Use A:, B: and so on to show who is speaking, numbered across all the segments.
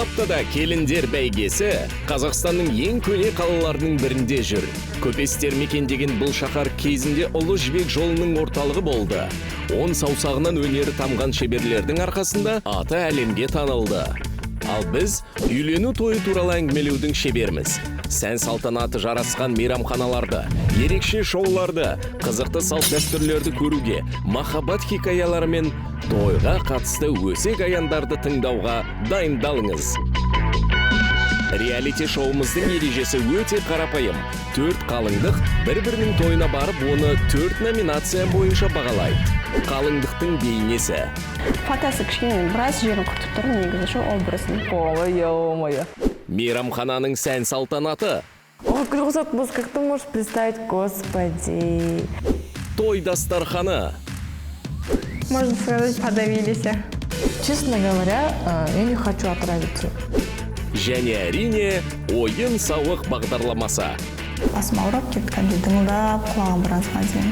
A: Бұл аптада келіндер бәйгесі Қазақстанның ең көне қалаларының бірінде жүр. Көпестер мекендеген бұл шаһар кезінде Ұлы Жібек жолының орталығы болды. 10 саусағынан өнері тамған шеберлердің арқасында аты әлемге танылды. Ал біз үйлену тойы туралы әңгімелеудің шеберміз. Сән салтанаты жарасқан мейрамханаларды, ерекше шоуларды, қызықты салт дәстүрлерді көруге, махаббат хикаялары мен тойға қатысты өсек аяндарды тыңдауға дайындалыңыз. Реалити шоуымыздың ережесі өте қарапайым. 4 қалыңдық бір-бірінің тойына барып, оны 4 номинация бойынша бағалайды. Қалыңдықтың бейнесі.
B: Фотосы кішкене біраз жерін құртып тұр, негізі шо образын.
C: Ой-ой-ой.
A: Мейрамхананың сән салтанаты.
C: Ой, красотка, как ты можешь представить, господи.
A: Той дастарханы.
B: Можно сказать, подавились.
C: Честно говоря, я не хочу отравиться.
A: Және әрине ойын-сауық бағдарламасы.
B: Басым ауырып кеткенде дыңылдап, құлағым біразға дейін.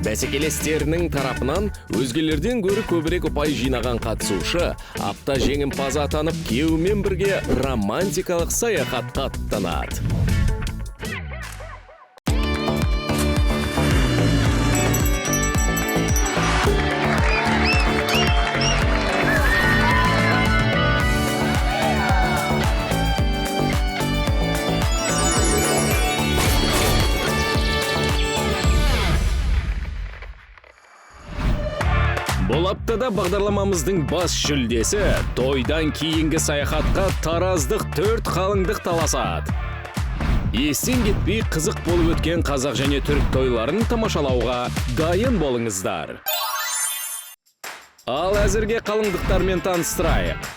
A: Бәсекелестерінің тарапынан өзгелерден гөрі көбірек ұпай жинаған қатысушы апта жеңімпазы атанып, күйеуімен бірге романтикалық саяхатқа аттанады. Бұл аптада бағдарламамыздың бас жүлдесі тойдан кейінгі саяхатқа тараздық 4 қалыңдық таласады. Естен кетпей қызық болып өткен қазақ және түрік тойларын тамашалауға дайын болыңыздар. Ал әзірге қалыңдықтармен таныстырайық.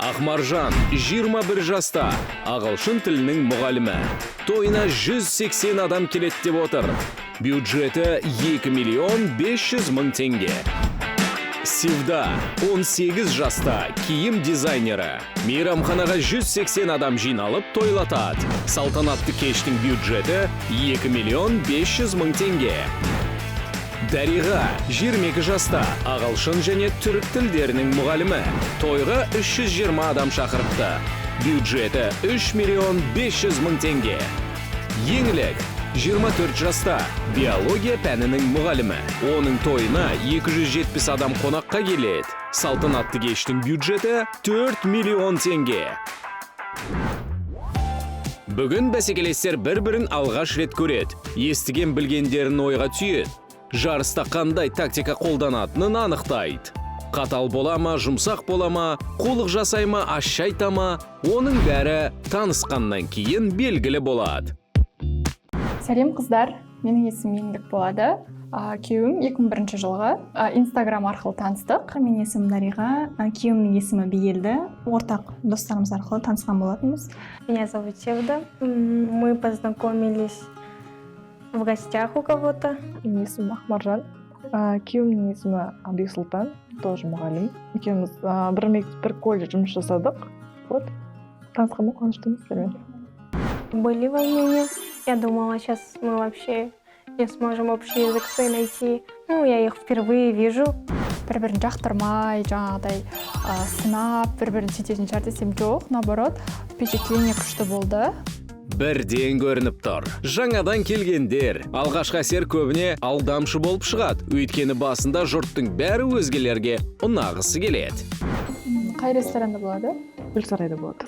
A: Ақмаржан 21 жаста, ағылшын тілінің мұғалімі. Тойына 180 адам келеді деп отыр. Бюджеті 2.500.000 теңге. Севда 18 жаста, киім дизайнері. Мейрамханаға 180 адам жиналып тойлатады. Салтанатты кештің бюджеті 2.500.000 теңге. Дариға 22 жаста, ағылшын және түрік тілдерінің мұғалімі. Тойға 320 адам шақырыпты. Бюджеті 3.500.000 теңге. Еңлік 24 жаста, биология пәнінің мұғалімі. Оның тойына 270 адам қонаққа келеді. Салтанатты кештің бюджеті 4 миллион теңге. Бүгін бәсекелестер бір-бірін алғаш рет көреді. Естіген білгендерін ойға түйеді. Жарыста қандай тактика қолданатынын анықтайды. Қатал бола ма, жұмсақ бола ма, қулық жасай ма, ащы айта ма, оның бәрі танысқаннан кейін белгілі болады.
D: Сәлем қыздар, менің есімім Еңлік болады. Күйеуім 2001 жылғы Инстаграм арқылы таныстық.
B: Менің есімім Дариға, күйеуімнің есімі Бейелді. Ортақ достарымыз арқылы танысқан болатынбыз.
E: Меня зовут Севда. Мы познакомились в гостях у кого-то.
C: Менің есімім Ақмаржан. Күйеуімнің есімі Бексұлтан, тоже мұғалім. Екеуміз бір колледж жұмыс жасадық. Вот, танысқанға қуаныштымыз.
E: Были волнения. Я думала, сейчас мы вообще не сможем общий язык свой найти. Я их впервые вижу.
D: Бір-бірін жақтырмай, жаңағыдай сынап, бір-бірін сөйтетін шығар десем жоқ, наоборот, впечатление күшті болды.
A: Бірден көрініп тұр. Жаңадан келгендер, алғашқы әсер көбіне алдамшы болып шығады. Өйткені басында жұрттың бәрі өзгелерге ұнағысы келеді.
D: Қай ресторанда болады?
C: Гүлсарайда болады.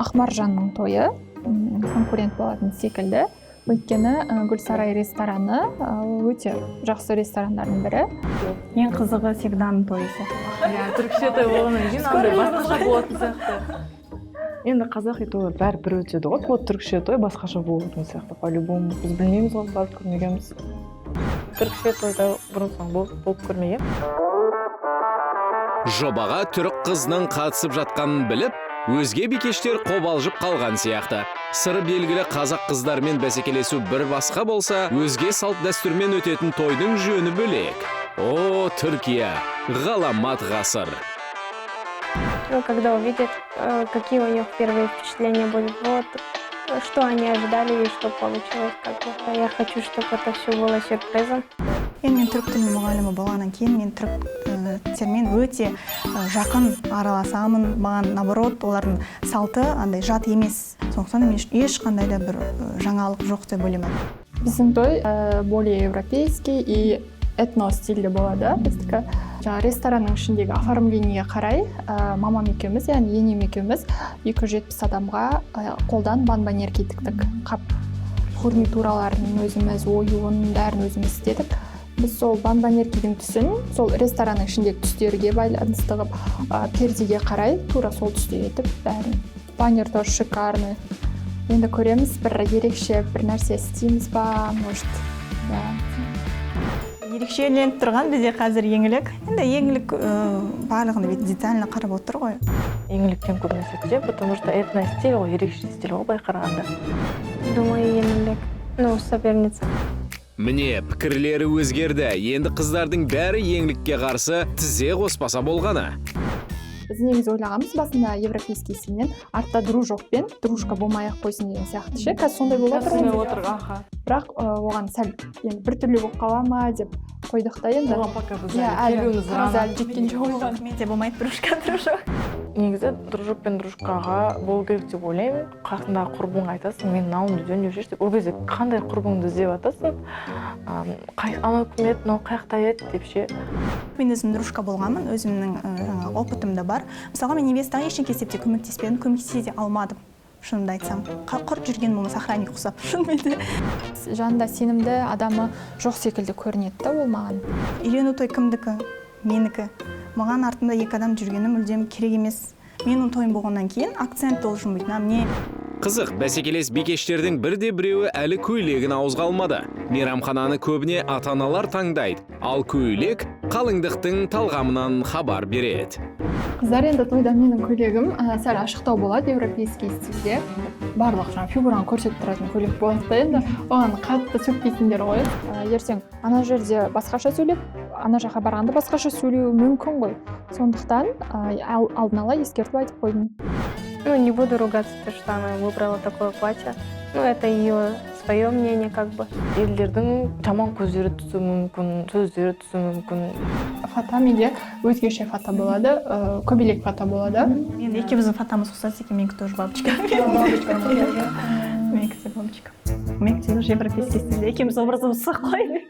D: Ақмаржанның тойы конкурент болатын секілді. Өйткені Гүлсарай рестораны өте жақсы ресторандардың бірі.
B: Ең қызығы Севданың тойы сияқты.
C: Түрікше той болғаннан кейін басқаша болатын сияқты. Енді қазақи той бәрі өтеді ғой. Вот түрікше той басқаша болатын сияқты. По-любому біз білмейміз ғой, барып көрмегенбіз. Түрікше тойда бұрын-соң болып көрмеген.
A: Жобаға түрік қызының қатысып жатқанын біліп, өзге бикештер қобалжып қалған сияқты. Сыры белгілі қазақ қыздармен бәсекелесу бір басқа болса, өзге салт дәстүрмен өтетін тойдың жөні бөлек. О, Түркия, ғаламат ғасыр.
E: Когда увидят, какие у них первые впечатления будут, вот, что они ожидали и что получилось. Я хочу, чтобы это все было сюрпризом.
B: Мен түрік тілінің мұғалімі болғаннан кейін мен түрік жігіттермен өте жақын араласамын. Маған наоборот олардың салты андай жат емес. Сондықтан мен ешқандай да бір жаңалық жоқ деп ойлаймын.
D: Біздің той более европейский и этно стильде болады. Біздікі ресторанның ішіндегі оформлениеге қарай мамам екеуміз, яғни енем екеуміз 270 адамға қолдан банбанерки тіктік. Қап фурнитураларын өзіміз, оюын бәрін өзіміз істедік. Біз сол банбанеркидің түсін сол ресторанның ішіндегі түстерге байланысты қылып пердеге қарай тура сол түсте етіп бәрін. Баннер тоже шикарный. Енді көреміз, бір ерекше бір нәрсе істейміз ба, может.
B: Ерекшеленіп тұрған бізде қазір еңлік. Енді еңлік барлығын детально қарап отыр ғой.
C: Еңліктен көбінесе күтемін, потому что этно стиль ғой, ерекше стиль ғой былай қарағанда.
E: Думаю, еңлік. Ну, соперница.
A: Міне, пікірлері өзгерді. Енді қыздардың бәрі еңлікке қарсы тізе қоспаса болғаны.
D: Біз негізі ойлағанбыз басында европейский стильмен, артта дружокпен, дружка болмай-ақ қойсын деген сияқты ше. Қазір сондай болып отыр. Бірақ оған сәл енді бір түрлі болып қала ма деп қойдық та енді.
C: Оған пока біз әлі
D: жеткен жоқ оған.
B: Менде болмайды дружка, дружок.
C: Негізі дружок пен дружкаға болу керек деп ойлаймын. Қасында құрбыңа айтасың, мен мынауымды жөндеуші деп. Ол кезде қандай құрбыңды іздеп атасың? Анау кім еді, мынау қаяқта еді деп ше.
B: Мен өзім дружка болғанмын, өзімнің жаңағы опытым да бар. Мысалға мен невестаға ештеңе істеп те көмектеспедім, көмектесе де алмадым. Шынымды айтсам, құрт жүрген болмаса охранник құсап, шынымен.
D: Жанында сенімді адамы жоқ секілді көрінеді да ол маған.
B: Үйлену той кімдікі? Менікі. Маған артында екі адам жүргені мүлдем керек емес. Менің тойым болғаннан кейін акцент должен быть на мне.
A: Қызық, бәсекелес бикештердің бірде біреуі әлі көйлегін ауызға алмады. Мейрамхананы көбіне ата-аналар таңдайды, ал көйлек қалыңдықтың талғамынан хабар береді.
D: Қыздар енді тойда менің көйлегім сәл ашықтау болады, европейский стильде. Барлық жаңа фигураны көрсетіп тұратын көйлек болады да енді. Оған қатты сөкпейтіндер ғой. Ертең ана жерде басқаша сөйлеп, ана жаққа барғанда басқаша сөйлеуі мүмкін ғой. Сондықтан алдын ала ескертіп айтып қойдым.
E: Ну, не буду ругаться, что она выбрала такое платье. Ну, это ее свое мнение, как бы.
C: Елдердің жаман көздері түсуі мүмкін, сөздері түсуі мүмкін.
D: Фата менде өзгеше фата болады, көбелек фата болады.
B: Енді екеуміздің фатамыз ұқсас екен, менікі тоже бабочка. Менікі де бабочка. Менікі де европейский стильде, екеуміз образымыз қойды.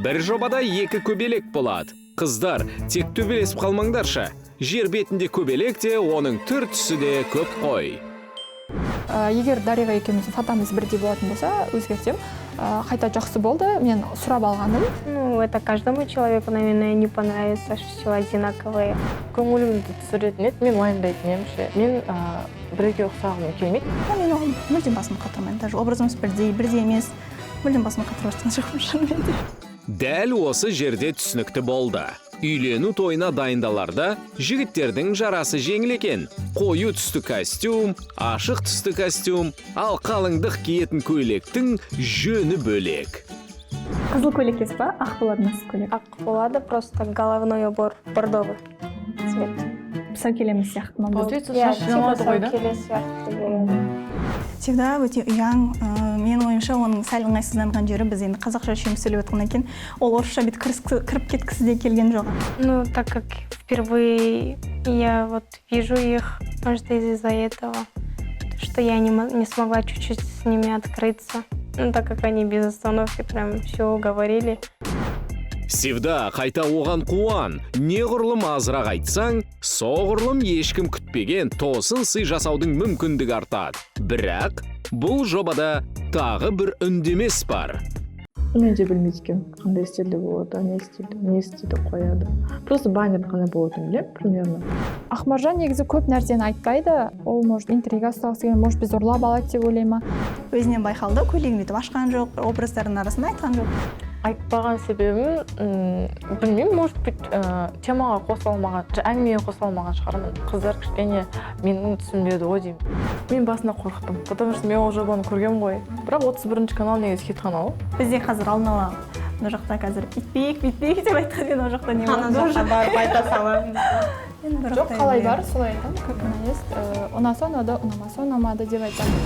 A: Бір жобада екі көбелек болады. Қыздар, тек төбелесіп қалмаңдаршы. Жер бетінде көбелек те, оның түр түсі де көп қой.
D: Егер Дарьяға екеуміздің фатамыз бірдей болатын болса, өзгертем. Қайта жақсы болды, мен сұрап алғаным.
E: Ну, это каждому человеку, наверное, не понравится, что все одинаковое.
C: Көңілімді түсіретін еді, мен уайымдайтын едім ше. Мен біреуге ұқсағым келмейді.
B: Мен оған мүлдем басым қатырмаймын. Даже образымыз бірдей емес. Мүлдем басым қатырып жатқан жоқпын шынымен.
A: Дәл осы жерде түсінікті болды. Үйлену тойына дайындаларда жігіттердің жарасы жеңіл екен. Қою түсті костюм, ашық түсті костюм, ал қалыңдық киетін көйлектің жөні бөлек.
B: Қызыл көйлек кес па? Ақ болады ма көйлек?
E: Ақ болады, просто головной убор бордовый цвет.
B: Сәукелеміз сияқты.
C: Получается, шаш жамады ғой да?
B: Всегда өте ұяң. Менің ойымша оның сәл ыңғайсызданған жері біз енді қазақша үшеуміз сөйлеп отқаннан кейін ол орысша бет кіріп кеткісі де келген жоқ.
E: Ну, так как впервые я вот вижу их, может, из-за этого, что я не смогла чуть-чуть с ними открыться. Ну, так как они без остановки прям все говорили.
A: Севда қайта оған қуан, неғұрлым азырақ айтсаң, соғұрлым ешкім күтпеген тосын сый жасаудың мүмкіндігі артады. Бірақ бұл жобада тағы бір үндемес бар.
C: Мен де білмейді екен, қандай стильде болады, не стильде қояды. Просто баннер қандай болатынын білемін, примерно.
D: Ақмаржан негізі көп нәрсені айтпайды. Ол, может, интрига ұстағысы келген, может, біз ұрлап алады деп ойлай ма?
B: Өзінен байқалды, көйлегін бүйтіп ашқан жоқ, образдардың арасында айтқан жоқ.
C: Айтпаған себебім, білмеймін, может быть, темаға қосылмаған, әңгімеге қосылмаған шығармын. Қыздар кішкене менің түсінбеді ғой деймін. Мен басында қорықтым, потому что мен ол жобаны көргем ғой. Бірақ 31-ші канал негізі хит канал.
B: Бізде қазір алдын ала мына жақта қазір бүйтпейік деп айтқан мен ол жақта не
E: Ана жаққа барып айта саламын.
D: Жоқ, қалай бар, солай айтамын, как она есть. Ұнаса ұнады, ұнамаса ұнамады деп айтамын.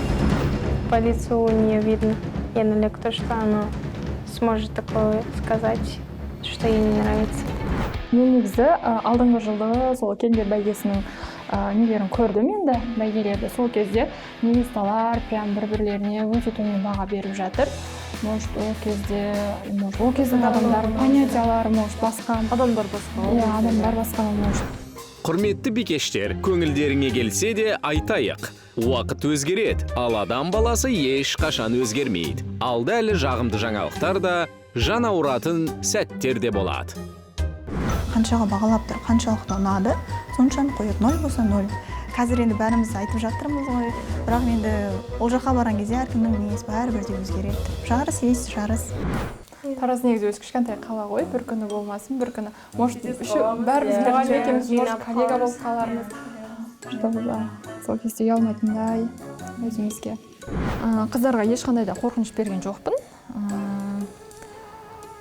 E: По лицу не видно, то, что оно сможет такое сказать, что ей не нравится.
D: мен негізі алдыңғы жылы сол келіндер бәйгесінің нелерін көрдім енді, бәйгелерді. Сол кезде невесталар прям бір-бірлеріне өте төмен баға беріп жатыр. Может, ол кездің адамдар понятиялары, может, басқа.
C: Адамдар басқа.
D: Иә, адамдар басқа, может.
A: Құрметті бикештер, көңілдеріңе келсе де айтайық. Уақыт өзгереді, ал адам баласы еш қашан өзгермейді. Алда әлі жағымды жаңалықтар да, жан ауыратын сәттер де болады.
B: Қаншаға бағалап тұр, қаншалықты ұнады, соншаны қойып, 0 болса 0. Қазір енді бәріміз айтып жатырмыз ғой, бірақ енді ол жаққа барған кезде әркімнің мінезі бәрібір де өзгереді. Жарыс есть, жарыс.
D: Тараз негізі өз кішкентай қала ғой, бір күні болмасын, бір күні. Может, бәріміз мұғалім екенбіз, может, коллега болып қалармыз. Чтобы сол кезде ұялмайтындай өзімізге. Қыздарға ешқандай да қорқыныш берген жоқпын.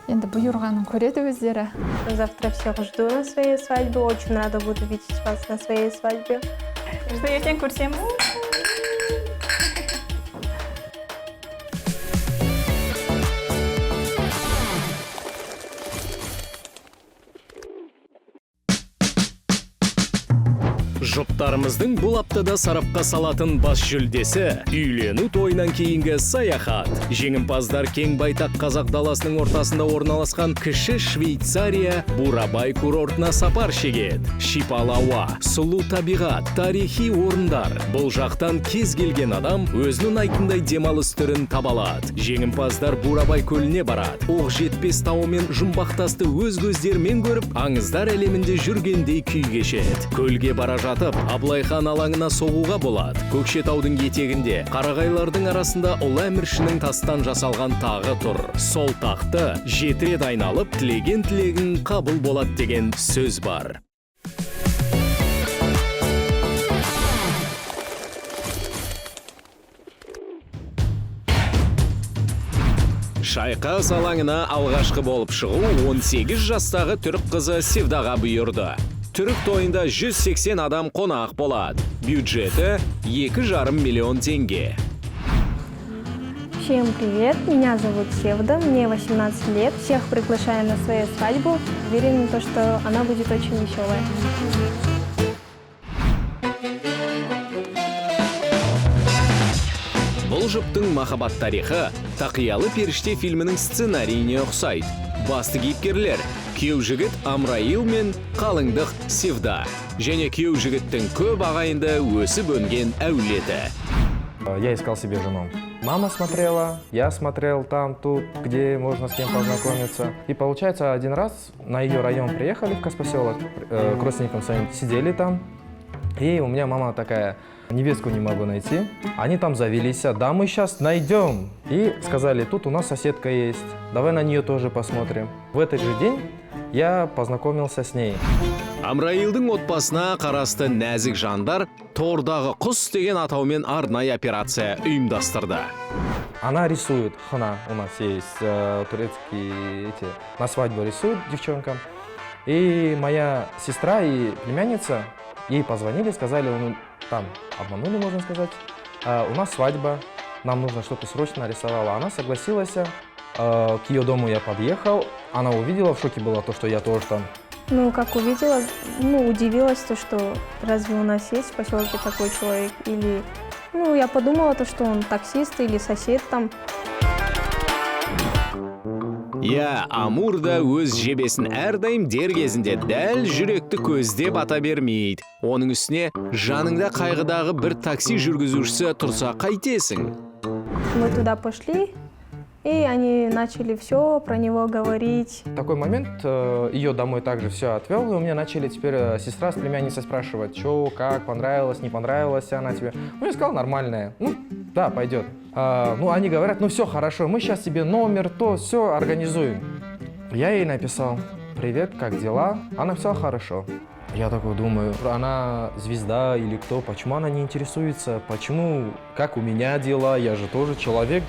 D: Енді бұйырғанын көреді өздері.
E: Завтра всех жду на своей свадьбе. Очень рада буду видеть вас на своей свадьбе.
B: Что ертең көрсеміз.
A: Жұптарымыздың бұл аптада сарапқа салатын бас жүлдесі үйлену тойынан кейінгі саяхат. Жеңімпаздар кең байтақ қазақ даласының ортасында орналасқан кіші Швейцария Бурабай курортына сапар шегеді. Шипалы ауа, сұлу табиғат, тарихи орындар. Бұл жақтан кез келген адам өзінің айтындай демалыс түрін табалады. Жеңімпаздар Бурабай көліне барады. Оқ жетпес тауы мен жұмбақтасты өз көздерімен көріп, аңыздар әлемінде жүргендей күй кешеді. Көлге бара жатып, Абылайхан алаңына соғуға болады. Көкшетаудың етегінде, қарағайлардың арасында ұлы әміршінің тастан жасалған тағы тұр. Сол тақты 7 рет айналып, тілеген тілегің қабыл болады деген сөз бар. Шайқас алаңына алғашқы болып шығу 18 жастағы түрік қызы Севдаға бұйырды. Түрік тойында 180 адам қонақ болады. Бюджеті 2,5 миллион теңге.
E: Всем привет, меня зовут Севда, мне 18 лет. Всех приглашаю на свою свадьбу. Уверен, что она будет очень веселая.
A: Бұл жұптың махаббат тарихы Тақиялы періште фильмінің сценарийіне ұқсайды. Басты кейіпкерлер күйеу жігіт Амраил мен қалыңдық Севда. Және күйеу жігіттің көп ағайынды өсіп өнген әулеті.
F: Я искал себе жену. Мама смотрела, я смотрел там, тут, где можно с кем познакомиться. И получается, один раз на ее район приехали в Каспоселок, к родственникам своим сидели там. И у меня мама такая: невестку не могу найти. Они там завелись, да мы сейчас найдем. И сказали: тут у нас соседка есть, давай на нее тоже посмотрим. В этот же день я познакомился с ней.
A: Амраилдың отбасына қарасты нәзік жандар тордағы құс деген атаумен арнайы операция ұйымдастырды.
F: Она рисует, хна, у нас есть турецкие на свадьбу рисуют девчонкам. И моя сестра и племянница ей позвонили, сказали, там обманули, можно сказать, у нас свадьба, нам нужно что-то срочно нарисовала. Она согласилась, к ее дому я подъехал, она увидела, в шоке была то, что я тоже там.
E: Ну, как увидела, удивилась, что разве у нас есть в поселке такой человек? Или, я подумала, что он таксист или сосед там.
A: Я Амурда өз жебесін әрдайым дер кезінде дәл жүректі көзде бата бермейді. Оның үстіне жаныңда қайғыдағы бір такси жүргізушісі тұрса қайтесің?
E: Мы туда пошли, и они начали все про него говорить.
F: В такой момент ее домой также все отвел, и у меня начали теперь сестра с племянницей спрашивать, что, как, понравилось, не понравилось она тебе. Я сказал, нормальная, да, пойдет. Они говорят, все хорошо, мы сейчас тебе номер, то, все организуем. Я ей написал: привет, как дела? Она написала: хорошо. Я такой думаю, она звезда или кто, почему она не интересуется, почему, как у меня дела, я же тоже человек.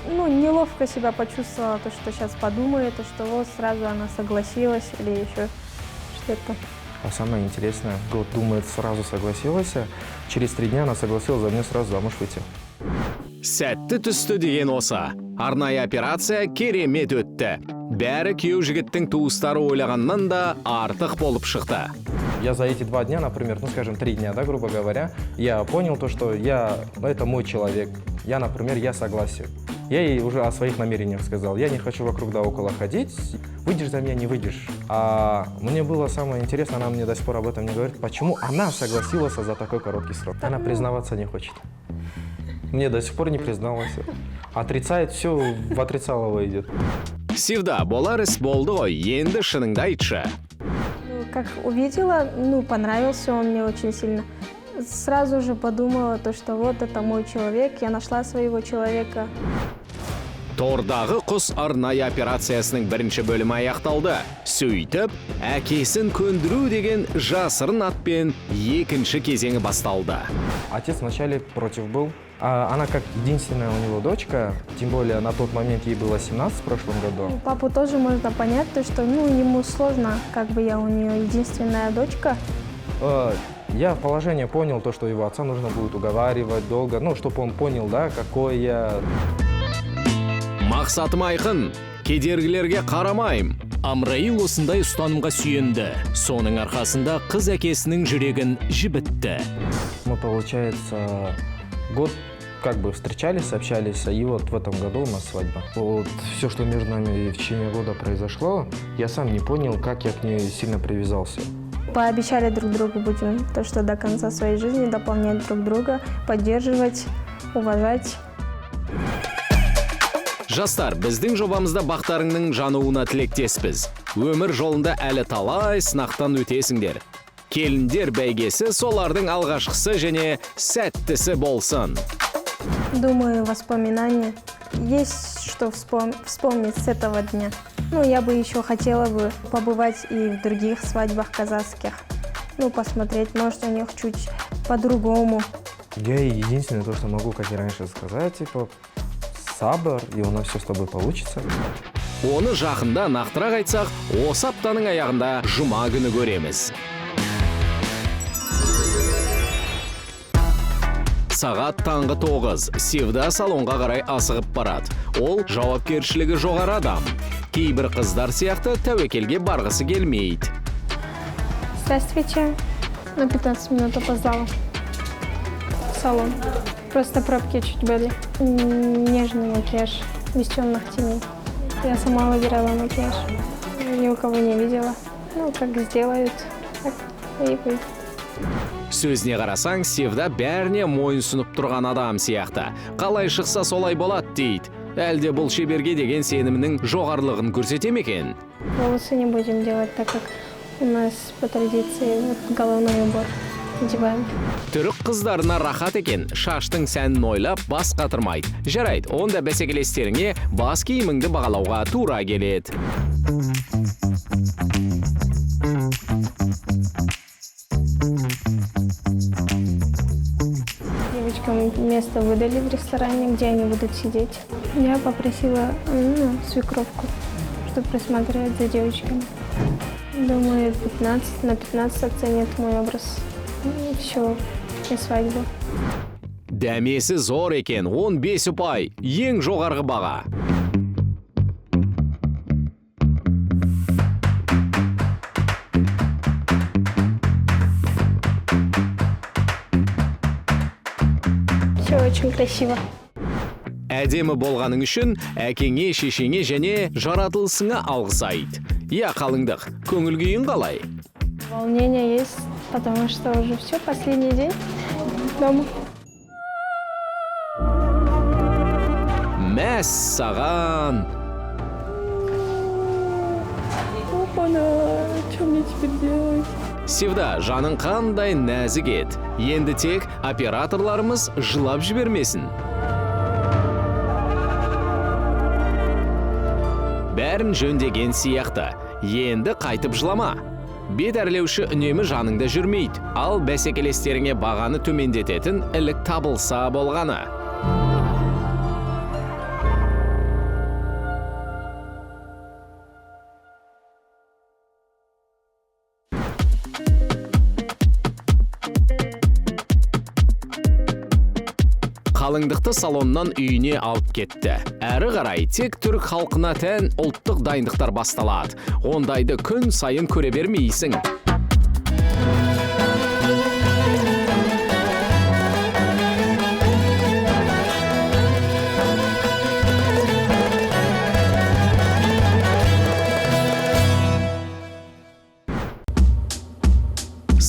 E: Неловко себя почувствовала, что сейчас подумает, что вот сразу она согласилась или еще что-то.
F: А самое интересное, думает, сразу согласилась, через 3 дня она согласилась за меня сразу замуж выйти.
A: Сәтті түсті деген осы. Арнайы операция керемет өтті. бәрі күйеу жігіттің туыстары ойлағаннан да артық болып шықты.
F: Я за эти 2 дня, например, ну скажем 3 дня, да, грубо говоря, я понял то, что это мой человек. Я согласен. Я ей уже о своих намерениях сказал. Я не хочу вокруг да около ходить. Выйдешь за меня, не выйдешь. А мне было самое интересное, она мне до сих пор об этом не говорит, почему она согласилась за такой короткий срок. Она признаваться не хочет. Мне до сих пор не призналась. Отрицает все, в отрицалово идет.
A: Сивда, болар іс болды ғой, енді шыныңды айтшы.
E: Как увидела, понравился он мне очень сильно. Сразу же подумала, что вот это мой человек, я нашла своего человека.
A: Тордағы құс арнайы операциясының бірінші бөлімі аяқталды. Сөйтіп, әкесін көндіру деген жасырын атпен екінші кезеңі басталды.
F: Отец вначале против был. Она как единственная у него дочка, тем более на тот момент ей было 17 в прошлом году.
E: Папу тоже можно понять, что ему сложно, я у нее единственная дочка.
F: Я в положении понял то, что его отца нужно будет уговаривать долго, чтобы он понял, да, какой я...
A: Мақсатым айқын, кедергілерге қарамайым. Амраил осындай ұстанымға сүйенді. Соның арқасында қыз әкесінің жүрегін жібітті.
F: Мы, получается, год встречались, общались, и вот в этом году у нас свадьба. Вот все, что между нами в течение года произошло, я сам не понял, как я к ней сильно привязался.
E: Пообещали друг другу будем что до конца своей жизни дополнять друг друга, поддерживать, уважать.
A: Жастар, біздің жобамызда бақтарыңның жануына тілектеспіз. Өмір жолында әлі талай сынақтан өтесіңдер. Келіндер бәйгесі солардың алғашқысы және сәттісі болсын.
E: Думаю, воспоминания. Есть что вспомнить с этого дня. Я бы еще хотела бы побывать и в других свадьбах казахских. Посмотреть, может, у них чуть по-другому.
F: Я единственное, то, что могу, как и раньше сказать, сабыр, и у нас все с тобой получится.
A: Оны жақында нақтырақ айтсақ, осы аптаның аяғында жұма күні көреміз. Сағат таңғы 9, Сивда салонға қарай асығып барады. Ол жауапкершілігі жоғары адам. Кейбір қыздар сияқты тәуекелге барғысы келмейді.
E: Здравствуйте. На 15 минут опоздала. В салон. Просто пробки чуть были. Нежный макияж, без темных теней. Я сама выбирала макияж. Ни у кого не видела. Как сделают, так и будет.
A: Сөзіне қарасаң, Сивда бәріне мойынсұнып тұрған адам сияқты. Қалай шықса солай болады дейді. Әлде бұл шеберге деген сенімінің жоғарлығын көрсете ме екен?
E: Волосы не будем делать, так как у нас по традиции головной убор одеваем.
A: Түрік қыздарына рахат екен, шаштың сәнін ойлап бас қатырмайды. Жарайды, онда бәсекелестеріңе бас киіміңді бағалауға тура келеді.
E: Девочкам место выдали в ресторане, где они будут сидеть. Я попросила свекровку, чтобы присмотреть за девочками. Думаю, на 15 оценят мой образ. И все, и свадьба.
A: Дәмесі зор екен, 15 ұпай, ең жоғарғы баға.
E: Все очень красиво.
A: Әдемі болғаның үшін әкеңе, шешеңе және жаратылысыңа алғыс айт. Я қалыңдық, көңіл күйің қалай?
E: Волнение есть, потому что уже все, последний день дома.
A: Мәс саған!
D: Опа-на, что мне теперь делать?
A: Сивда, жаның қандай нәзік ет. Енді тек операторларымыз жылап жібермесін. Бәрін жөндеген сияқты. Енді қайтып жылама. Бет әрлеуші үнемі жаныңда жүрмейді. Ал бәсекелестеріңе бағаны төмендететін ілік табылса болғаны. қалыңдықты салоннан үйіне алып кетті. Әрі қарай тек түрік халқына тән ұлттық дайындықтар басталады. Ондайды күн сайын көре бермейсің.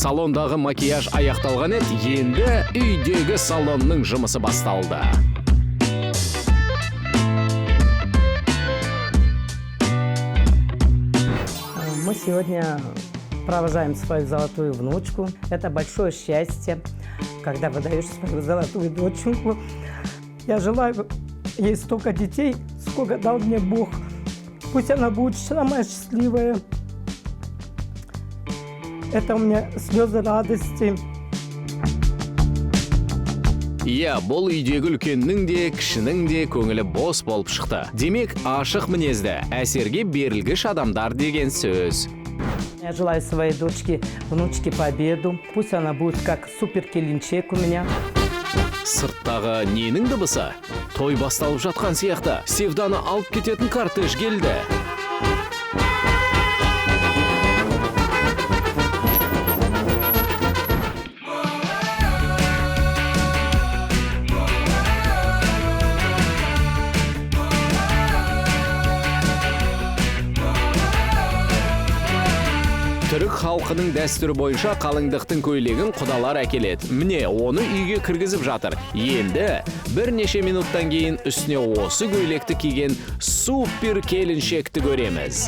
A: Салондағы макияж аяқталған еді, енді үйдегі салонның жұмысы басталды.
G: Мы сегодня провожаем свою золотую внучку. Это большое счастье, когда выдаешь свою золотую доченьку. Я желаю ей столько детей, сколько дал мне Бог. Пусть она будет самая счастливая. Это у меня слезы радости.
A: Иә, бұл үйдегі үлкеннің де, кішінің де көңілі бос болып шықты. Демек, ашық мінезді, әсерге берілгіш адамдар деген сөз.
G: Я желаю своей дочке, внучке победу. Пусть она будет как супер-келинчек у меня.
A: Сырттағы ненің дыбысы? Той басталып жатқан сияқты. Севданы алып кететін кортеж келді. Түрік халқының дәстүрі бойынша қалыңдықтың көйлегін құдалар әкеледі. Міне, оны үйге кіргізіп жатыр. Енді бірнеше минуттан кейін үстіне осы көйлекті киген супер келіншекті көреміз.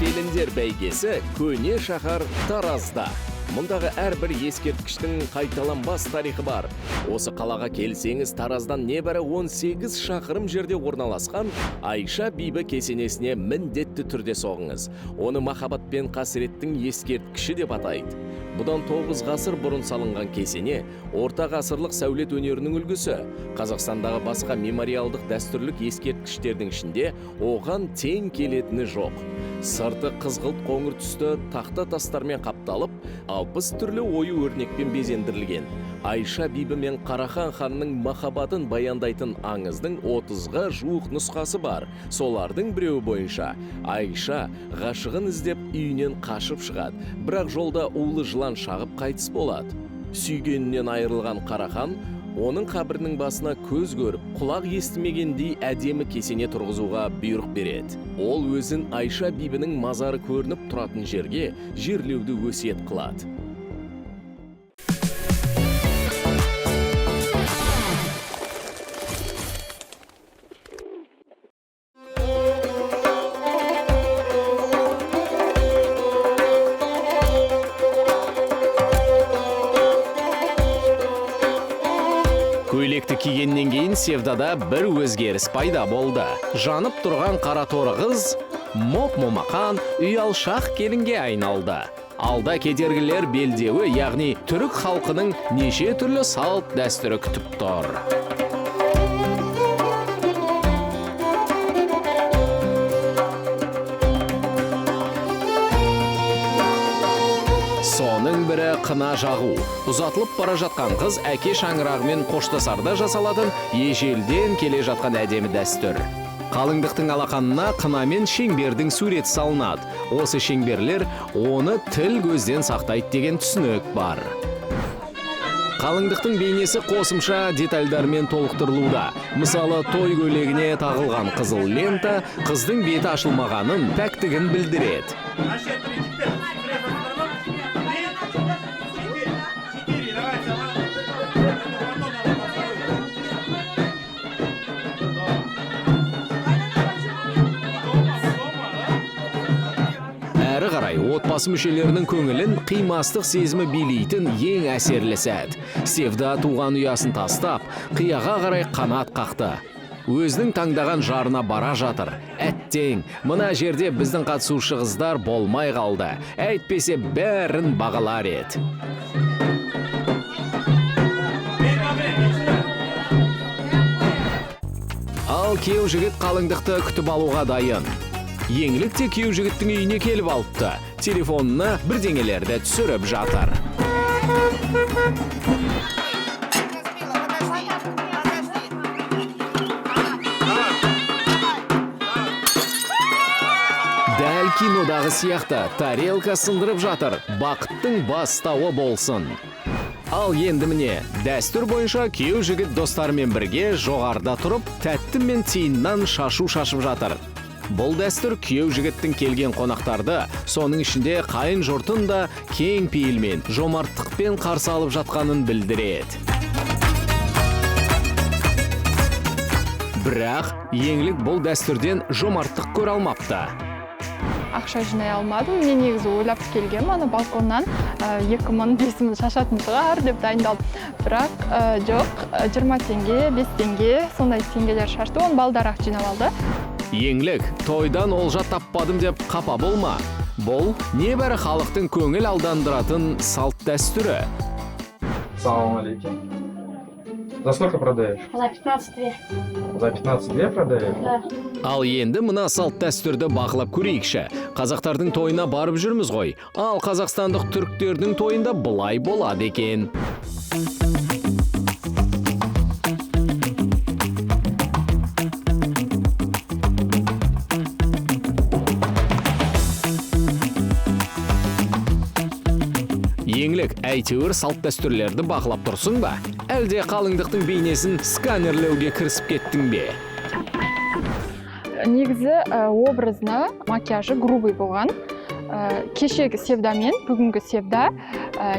A: Келіндер бәйгесі көне шаһар Таразда. Мұндағы әрбір ескерткіштің қайталанбас тарихы бар. Осы қалаға келсеңіз, Тараздан небәрі 18 шақырым жерде орналасқан Айша бибі кесенесіне міндетті түрде соғыңыз. Оны махаббат пен қасіреттің ескерткіші деп атайды. Бұдан 9 ғасыр бұрын салынған кесене орта ғасырлық сәулет өнерінің үлгісі. Қазақстандағы басқа мемориалдық дәстүрлік ескерткіштердің ішінде оған тең келетіні жоқ. Сырты қызғылт қоңыр түсті тақта тастармен қапталып, 60 түрлі ою өрнекпен безендірілген. Айша бибі мен Қарахан ханның махаббатын баяндайтын аңыздың 30-ға жуық нұсқасы бар. Солардың біреуі бойынша Айша ғашығын іздеп үйінен қашып шығады, бірақ жолда улы жылан шағып қайтыс болады. Сүйгенінен айырылған Қарахан оның қабірінің басына көз көріп, құлақ естімегендей әдемі кесене тұрғызуға бұйрық береді. Ол өзін Айша бибінің мазары көрініп тұратын жерге жерлеуді өсиет қылады. Көйлекті кигеннен кейін Севдада бір өзгеріс пайда болды. Жанып тұрған қара торы қыз моп-момақан ұялшақ келінге айналды. Алда кедергілер белдеуі, яғни түрік халқының неше түрлі салт дәстүрі күтіп тұр. Соның бірі қына жағу. Ұзатылып бара жатқан қыз әке шаңырағымен қоштасарда жасалатын ежелден келе жатқан әдемі дәстүр. Қалыңдықтың алақанына қына мен шеңбердің суреті салынады. Осы шеңберлер оны тіл көзден сақтайды деген түсінік бар. Қалыңдықтың бейнесі қосымша детальдармен толықтырылуда. Мысалы, той көйлегіне тағылған қызыл лента қыздың беті ашылмағанын, пәктігін білдіреді. Әрі қарай отбасы мүшелерінің көңілін қимастық сезімі билейтін ең әсерлі сәт. Севда туған ұясын тастап, қияға қарай қанат қақты. Өзінің таңдаған жарына бара жатыр. Әттең, мына жерде біздің қатысушы қыздар болмай қалды. Әйтпесе бәрін бағалар еді. Ал күйеу жігіт қалыңдықты күтіп алуға дайын. Еңлік те күйеу жігіттің үйіне келіп алыпты. Телефонына бірдеңелерді түсіріп жатыр. Дәл кинодағы сияқты тарелка сындырып жатыр. Бақыттың бастауы болсын. Ал енді міне, дәстүр бойынша күйеу жігіт достарымен бірге жоғарда тұрып, тәтті мен тиыннан шашу шашып жатыр. Бұл дәстүр күйеу жігіттің келген қонақтарды, соның ішінде қайын жұртын да кең пейілмен, жомарттықпен қарсы алып жатқанын білдіреді. Бірақ еңлік бұл дәстүрден жомарттық көре алмапты.
D: Ақша жинай алмадым. Мен негізі ойлап келгем, ана балконнан 2000-5000 шашатын шығар деп дайындалдым. Бірақ жоқ, 20 теңге, 5 теңге, сондай теңгелер шашты, оны балдар ақ жинап алды.
A: Еңлік, тойдан олжа таппадым деп қапа болма. Бұл небәрі халықтың көңіл алдандыратын салт дәстүрі.
F: Салам алейкум. За сколько продаешь?
H: За 15 лет.
F: За 15 лет продаешь?
H: Да.
A: Ал енді мына салт дәстүрді бақылап көрейікші. Қазақтардың тойына барып жүрміз ғой. Ал қазақстандық түріктердің тойында бұлай болады екен. Еңлік, әйтеуір салт дәстүрлерді бақылап тұрсың ба? Әлде қалыңдықтың бейнесін сканерлеуге кірісіп кеттің бе?
D: Негізі образна макияжы грубый болған. Кешегі Севда мен бүгінгі Севда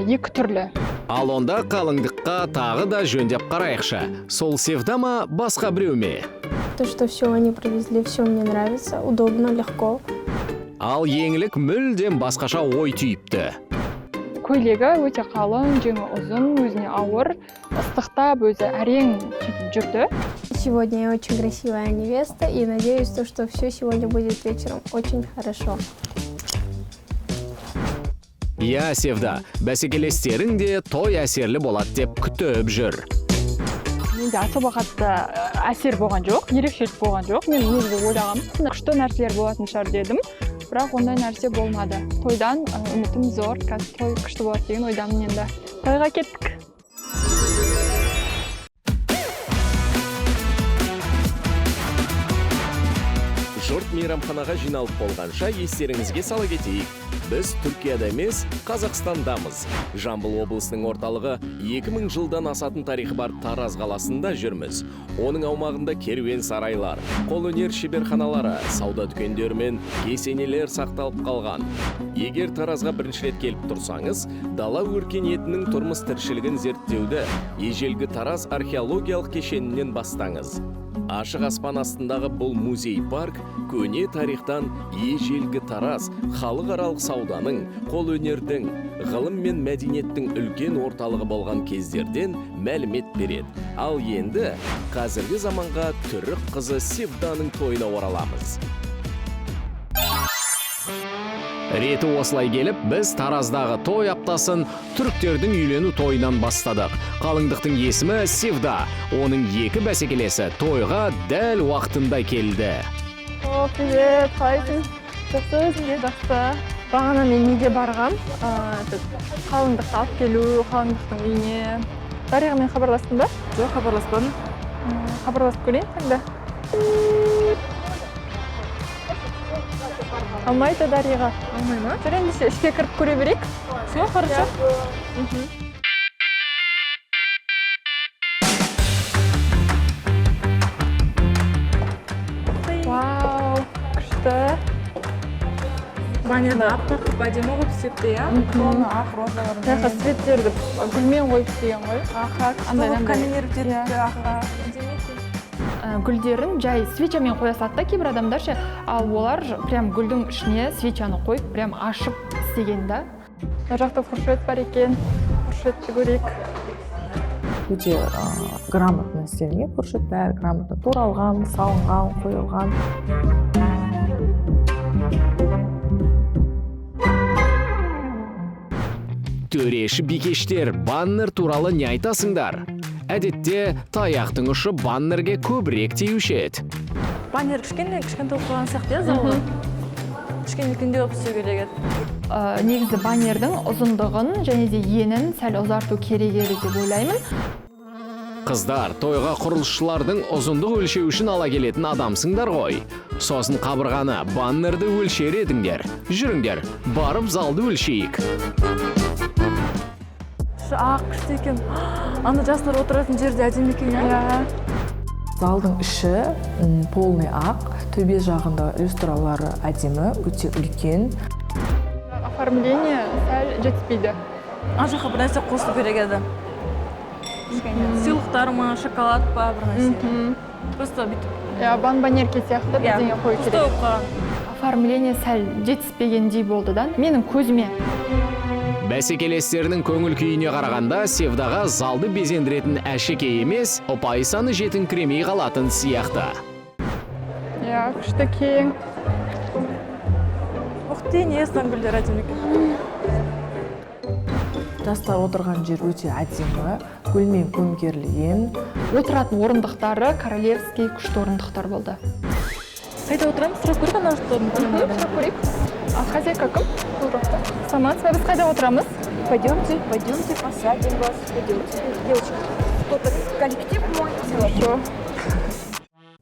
D: екі түрлі.
A: Ал онда қалыңдыққа тағы да жөндеп қарайықшы. Сол Севда ма, басқа біреу ме?
E: То, что все они привезли, все мне нравится, удобно, легко.
A: Ал еңлік мүлдем басқаша ой түйіпті.
D: Көйлегі өте қалың, жеңі ұзын, өзіне ауыр, ыстықтап өзі әрең жүрді.
E: Сегодня я очень красивая невеста и надеюсь, что все сегодня будет вечером очень хорошо.
A: Я Севда, бәсекелестерің де той әсерлі болады деп күтіп жүр.
D: Менде особо қатты әсер болған жоқ, ерекшелік болған жоқ. Мен өзі ойлағам, күшті нәрселер болатын шығар дедім. Бірақ ондай нәрсе болмады. Тойдан үмітім зор, қазір той күшті болады деген ойдамын енді. Тойға кеттік.
A: Жұрт мейрамханаға жиналып болғанша естеріңізге сала кетейік. Біз Түркияда емес, Қазақстандамыз. Жамбыл облысының орталығы 2000 жылдан асатын тарихы бар Тараз қаласында жүрміз. Оның аумағында керуен сарайлар, қолөнер шеберханалары, сауда дүкендері мен кесенелер сақталып қалған. Егер Таразға бірінші рет келіп тұрсаңыз, дала өркениетінің тұрмыс тіршілігін зерттеуді ежелгі Тараз археологиялық кешенінен бастаңыз. Ашық аспан астындағы бұл музей-парк көне тарихтан ежелгі Тараз халықаралық сауданың, қолөнердің, ғылым мен мәдениеттің үлкен орталығы болған кездерден мәлімет береді. Ал енді қазіргі заманға түрік қызы Севданың тойына ораламыз. Реті осылай келіп, біз Тараздағы той аптасын түріктердің үйлену тойынан бастадық. Қалыңдықтың есімі Севда. Оның екі бәсекелесі тойға дәл уақытында келді.
C: О, привет, қалайсың? Жақсы, өзіңде жақсы. Бағана мен неге барғам? Қалыңдықты алып келу, қалыңдықтың үйіне. Дариямен хабарластың ба? Жоқ, хабарласпадым. Хабарласып көрейін таңда. Алмайды Дариға. Алмай ма? Жүр ендеше ішке кіріп көре берейік. Все, хорошо. Вау, күшті.
I: Баняда аппақ қып әдемі қылып істепті, иә? Оны ақ розаларын.
D: Жаққа светтерді гүлмен қойып істеген ғой.
I: Аха, каменер өтеді, аха.
D: Гүлдерін жай свечамен қоя салады да кейбір адамдар ше, ал олар прям гүлдің ішіне свечаны қойып, прям ашып істеген да. Мына жақта фуршет бар екен, фуршетті көрейік.
C: Өте грамотно істелген, фуршет бәрі грамотно туралған, салынған, қойылған.
A: Төреші бикештер, баннер туралы не айтасыңдар? Әдетте таяқтың ұшы баннерге көбірек теуші еді.
I: баннер кішкене болып қалған сияқты иә залға. Кішкене үлкендеу қылып істеу керек еді.
D: Негізі баннердің ұзындығын және де енін сәл ұзарту керек еді деп ойлаймын.
A: Қыздар, тойға құрылысшылардың ұзындық өлшеуішін ала келетін адамсыңдар ғой. Сосын қабырғаны, баннерді өлшер едіңдер. Жүріңдер, барып залды өлшейік.
I: Ақ күшті екен. Анда жастар отыратын жерде әдемі екен иә.
C: Залдың іші полный ақ, төбе жағында люстралары әдемі, өте үлкен.
D: Оформление сәл жетіспейді.
I: Ана жаққа бір нәрсе қосу керек еді. Сыйлықтар ма, шоколад па, бір нәрсе. Просто бүйтіп.
D: Баннерке сияқты бірдеңе қою керек. Оформление сәл жетіспегендей болды да. Менің көзіме.
A: Бәсекелестерінің көңіл күйіне қарағанда Севдаға залды безендіретін әшекей емес, ұпай саны жетіңкіремей қалатын сияқты.
D: Күшті кең.
I: Уқти, не естен гүлдер әдемі екен.
C: Жастар отырған жер өте әдемі, гүлмен көмкерілген.
D: Отыратын орындықтары королевский күшті орындықтар болды.
I: Қайда отырамыз? Сұрап көрейік ана орындықтарын.
D: Сұрап көрейік. Хозяйка кім? Самат, біз қайда отырамыз?
H: Пойдемте, посадим вас. Пойдемте, девочки. Кто-то коллектив мой. Хорошо.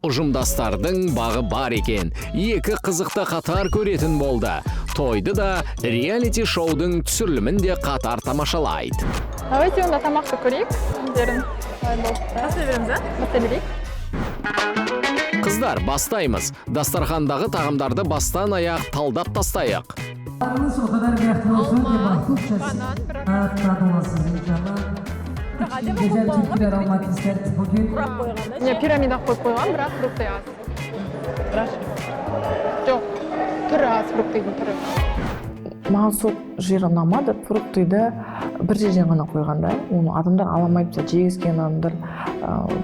A: Ұжымдастардың бағы бар екен. Екі қызықты қатар көретін болды. Тойды да реалити шоудың түсірілімін де қатар тамашалайды.
D: Давайте онда тамақты көрейік.
I: Бастай береміз,
D: Бастай берейік.
A: Қыздар, бастаймыз. Дастархандағы тағамдарды бастан аяқ талдап тастайық.
D: Пирамида қойып қойған, бірақ фрукты аз. Жоқ, түрі аз фруктыйдың түрі.
C: Маған сол жері ұнамады, фруктыйды бір жерден ғана қойғанда, оны адамдар аламайды, жегізген адамдар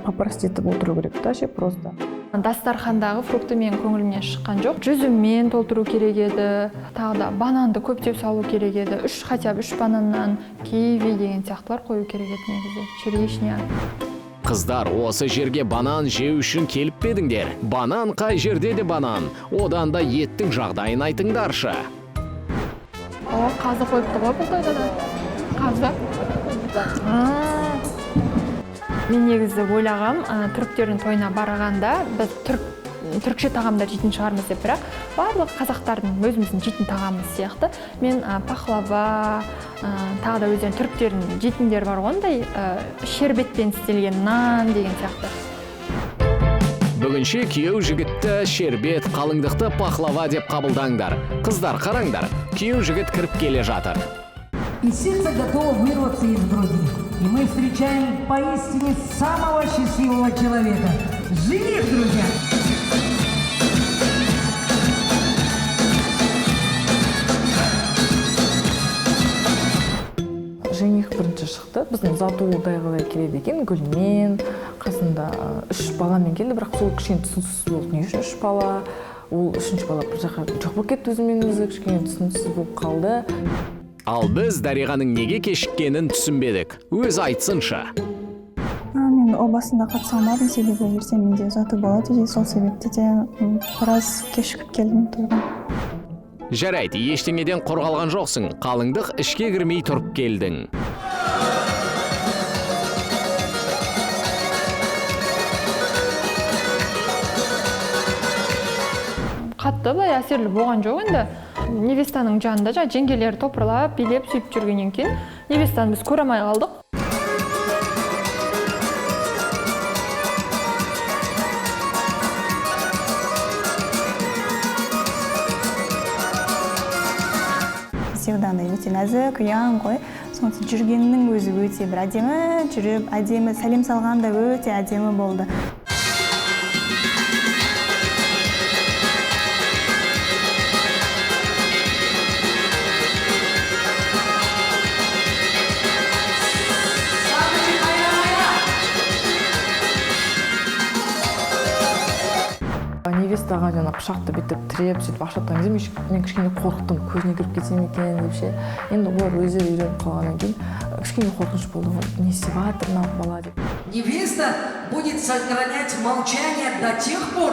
C: попросить етіп отыру керек та ше просто.
D: Дастархандағы фрукты мен көңілімнен шыққан жоқ. Жүзіммен толтыру керек еді, тағы да бананды көптеп салу керек еді. Хотя бы 3 бананнан киви деген сияқтылар қою керек еді негізі. Черешня.
A: Қыздар, осы жерге банан жеу үшін келіп педіңдер. Банан қай жерде де банан. Одан да еттің жағдайын айтыңдаршы.
D: Қазы қойыпты ғой бұл тойда да. Қазы. Мен негізі ойлағам, түріктердің тойына барғанда біз түрікше тағамдар жейтін шығармыз деп, бірақ барлық қазақтардың өзіміздің жейтін тағамыз сияқты. Мен пахлава, тағы да өздерін түріктердің жейтіндер бар ғондай, шербетпен істелген нан деген сияқты.
A: Бүгінше күйеу жігітті шербет, қалыңдықты пахлава деп қабылдаңдар. Қыздар, қараңдар, күйеу жігіт кіріп келе жатыр.
J: И сердце готово вырваться из груди. И мы встречаем поистине самого счастливого человека. Жених, друзья!
C: Жених бірінші шықты. Біздің ұзатудағыдай келеді екен, гүлмен, қасында 3 баламен келді, бірақ сол кішкене түсінсіз болды. Не үшін 3 бала? Ол 3-ші бала бір жаққа жоқ болып кетті өзімен өзі, кішкене түсінсіз болып қалды.
A: Ал біз Дариғаның неге кешіккенін түсінбедік. Өз айтсыншы.
B: Мен о басында қатыса алмадым, себебі ертең менде ұзату болады дейді, сол себепті де біраз кешігіп келдім тойға.
A: Жарайды, ештеңеден қорғалған жоқсың. Қалыңдық ішке кірмей тұрып келдің.
D: Қатты былай әсерлі болған жоқ енді. Невестаның жанында жеңгелері топырлап, билеп, сөйіп жүргеннен кейін невестаны біз көре алмай қалдық.
B: Севданы өте нәзік, ұяң ғой. Сондықтан жүргеннің өзі өте бір әдемі, жүріп әдемі, сәлем салғанда өте әдемі болды.
C: Невестаға жаңа пышақты бүйтіп тіреп, сөйтіп ашаттан кезде мен кішкене қорықтым, көзіне кіріп кетсем екен деп ше. Енді олар өздері үйреніп қалғаннан кейін кішкене қорқыныш болды ғой, не істеп жатыр мына бала деп.
J: Невеста будет сохранять молчание до тех пор,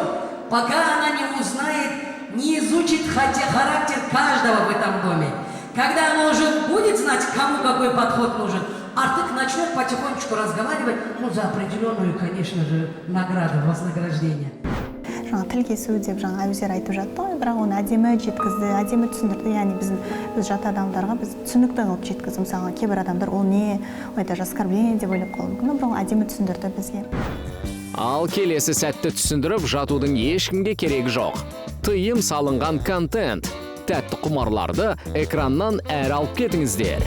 J: пока она не узнает, не изучит характер каждого в этом доме. Когда она уже будет знать, кому какой подход нужен, артык начнет потихонечку разговаривать, ну, за определенную, конечно же, награду, вознаграждение.
B: жаңа тіл кесу деп жаңа өздері айтып жатты ғой, бірақ оны әдемі жеткізді, әдемі түсіндірді. Яғни біз жат адамдарға біз түсінікті қылып жеткізді. Мысалы, кейбір адамдар ол не, ой, даже оскорбление деп ойлап қалуы мүмкін, бірақ әдемі түсіндірді бізге.
A: Ал келесі сәтті түсіндіріп жатудың ешкімге керегі жоқ. Тыйым салынған контент. Тәтті құмарларды экраннан әрі алып кетіңіздер.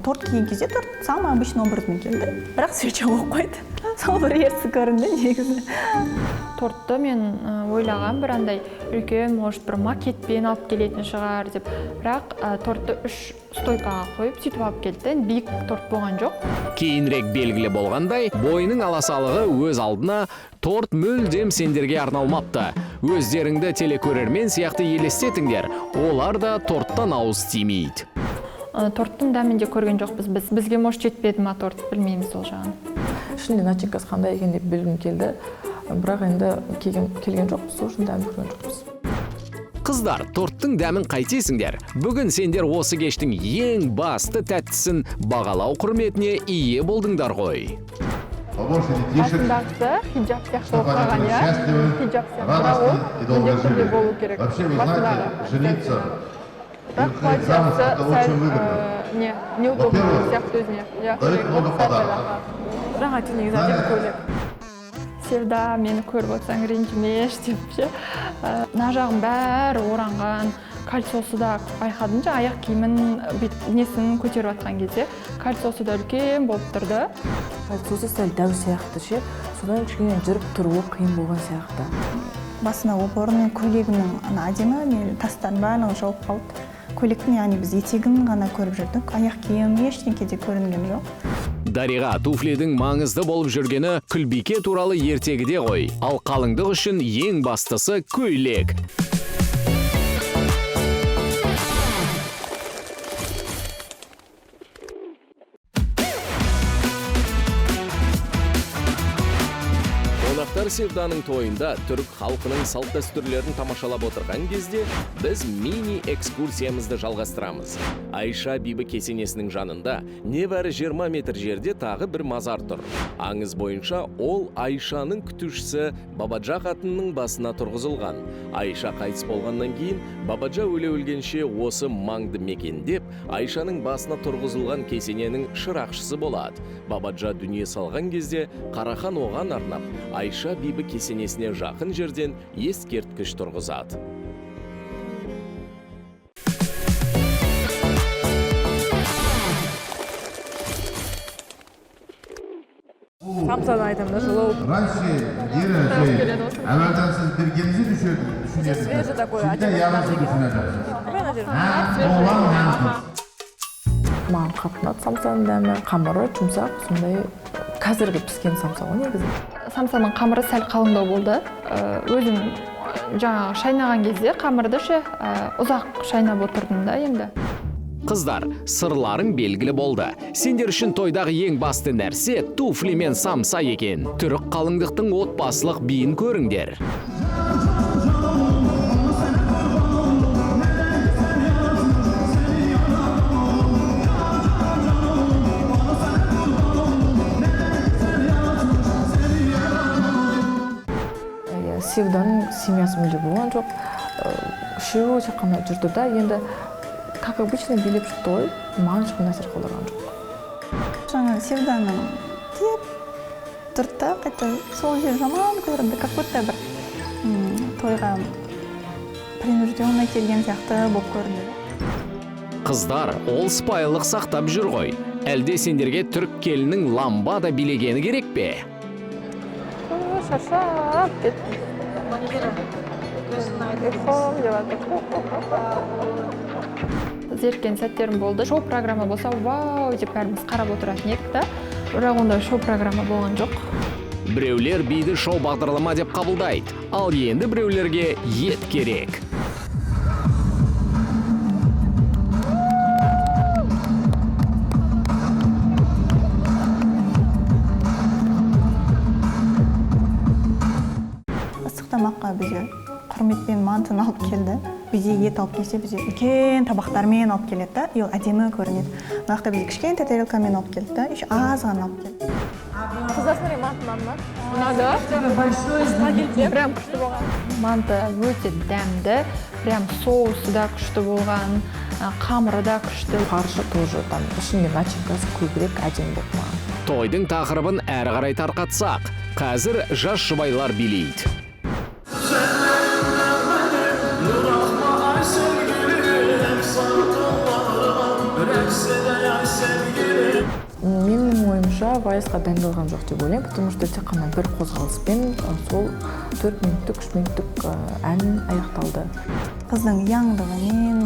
B: Торт киген кезде торт самый обычный образмен келді, бірақ свеча болып қойды. Сол бір ерсі көрінді негізі.
D: Тортты мен ойлаған бір андай үлкен, может, бір макетпен алып келетін шығар деп. Бірақ тортты 3 стойкаға қойып, сөйтіп алып келді. Биік торт болған жоқ.
A: Кейінірек белгілі болғандай, бойының аласалығы өз алдына торт мүлдем сендерге арналмапты. Өздеріңді телекөрермен сияқты елестетіңдер, олар да торттан ауыз тимейді.
D: Торттың дәмін де көрген жоқпыз біз. Бізге может жетпеді ма торт, білмейміз ол жағын.
C: Ішінде начинкасы қандай екен деп білгім келді. Бірақ енді келген жоқпыз, сол үшін дәмін көрген жоқпыз.
A: Қыздар, торттың дәмін қайтесіңдер? Бүгін сендер осы кештің ең басты тәттісін бағалау құрметіне ие болдыңдар ғой.
D: Басындағысы хиджаб сияқты болып қалған, я? Хиджаб сияқты, бірақ ол міндетті түрде болу керек. Басындағы. Бірақ платьясы неудобно сияқты өзіне.
I: Бірақ айту негізі әдемі көйлек.
D: Севда, мені көріп отырсаң ренжімеш деп ше. Мына жағын бәрі оранған, кольцосы да байқадым жа, аяқ киімін несін көтеріп атқан кезде кольцосы да үлкен болып тұрды.
C: Кольцосы сәл дәу сияқты ше, содан кішкене жүріп тұруы қиын болған сияқты.
B: Басына опорының көйлегінің әдемі тастарын барлығы жауып қалды. Көйлектің, яғни біз етегін ғана көріп жүрдік, аяқ киім ештеңке де көрінген жоқ.
A: Дариға туфлидің маңызды болып жүргені күлбике туралы ертегіде ғой, ал қалыңдық үшін ең бастысы көйлек. Қонақтар Севданың тойында түрік халқының салт дәстүрлерін тамашалап отырған кезде біз мини-экскурсиямызды жалғастырамыз. Айша Бибі кесенесінің жанында небәрі 20 метр жерде тағы бір мазар тұр. Аңыз бойынша ол Айшаның күтушісі Бабаджа қатынның басына тұрғызылған. Айша қайтыс болғаннан кейін Бабаджа өле-өлгенше осы маңды мекендеп, Айшаның басына тұрғызылған кесененің шырақшысы болады. Бабаджа дүние салған кезде Қарахан оған арнап Айша Бибі кесенесіне жақын жерден ескерткіш тұрғызады.
I: Самсаны айтамын, жылау.
K: Раньше, әуелден сіз бергеніңізді düşünüyorsunuz.
I: Свежий такой,
K: Şimdi yanlış düşüneceksiniz.
C: Маған қатынады самсаның дәмі, қамыры жұмсақ, сондай қазіргі піскен самса ғой негізі.
D: Самсаның қамыры сәл қалыңдау болды. Өзім жаңағы шайнаған кезде қамырды ше ұзақ шайнап отырдым да енді.
A: Қыздар, сырларың белгілі болды. Сендер үшін тойдағы ең басты нәрсе туфли мен самса екен. Түрік қалыңдықтың отбасылық биін көріңдер.
C: Севданың семьясы мүлде болған жоқ. Үшеуі тек қана жүрді да, енді как обычно билеп шықты ғой, маған ешқандай әсер қалдырған жоқ.
B: Жаңа Севданың деп тұрды, қайта сол жер жаман көрінді, как будто бір тойға принужденно келген сияқты болып көрінді.
A: Қыздар, ол сыпайылық сақтап жүр ғой. Әлде сендерге түрік келінің ламбада билегені керек пе?
D: Шаршап кеттім. Зеріккен сәттерім болды. Шоу программа болса, вау деп бәріміз қарап отыратын едік та. Бірақ онда шоу программа болған жоқ.
A: Біреулер биді шоу бағдарлама деп қабылдайды, ал енді біреулерге ет керек.
B: Ыстық тамаққа бізге құрметпен мантыны алып келді. Бізде ет алып келсе, бізде үлкен табақтармен алып келеді да, ол әдемі көрінеді. Мынақта бізде кішкентай тарелкамен алып келді да, еще аз ғана алып келді.
I: Қызасың мантыны ма?
D: ұнады. Прям күшті болған. Манты өте дәмді, прям соусы да күшті болған, қамыры да күшті.
C: Қаршы тоже там ішінде начинкасы көбірек әдемі болып маған.
A: Тойдың тақырыбын әрі қарай тарқатсақ, қазір жас жұбайлар билейді.
C: Менің ойымша вальсқа дайындалған жоқ деп ойлаймын, потому что тек қана бір қозғалыспен сол 4 минуттық, 3 минуттық ән аяқталды.
B: Қыздың яңдығымен,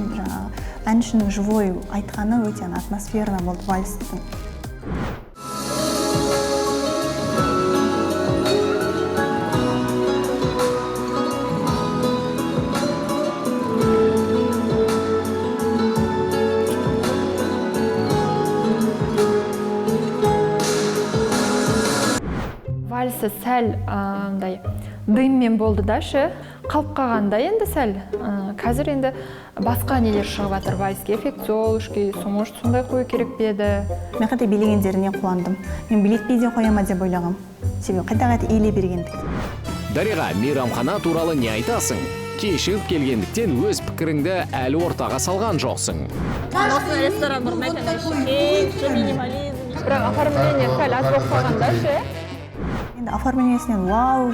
B: әншінің живой айтқаны өте атмосферно болды вальстың.
D: Вальсы сәл дыммен болды да ше, қалып қалғанда енді сәл. Қазір енді басқа нелер шығып жатыр вальске, эффект золушки, может сондай қою керек пе еді.
B: Мен қайта билегендеріне қуандым. Мен билетпей де қояма деп ойлағам. Себебі қайта ейле бергендік.
A: Дариға, мейрамхана туралы не айтасың? Кешігіп келгендіктен өз пікіріңді әлі ортаға салған жоқсың.
I: Осы ресторан бұрмайтын кеңші минимализм.
D: Бірақ оформление сәл аз болып қалғанда ше.
B: Енді оформлениесінен вау,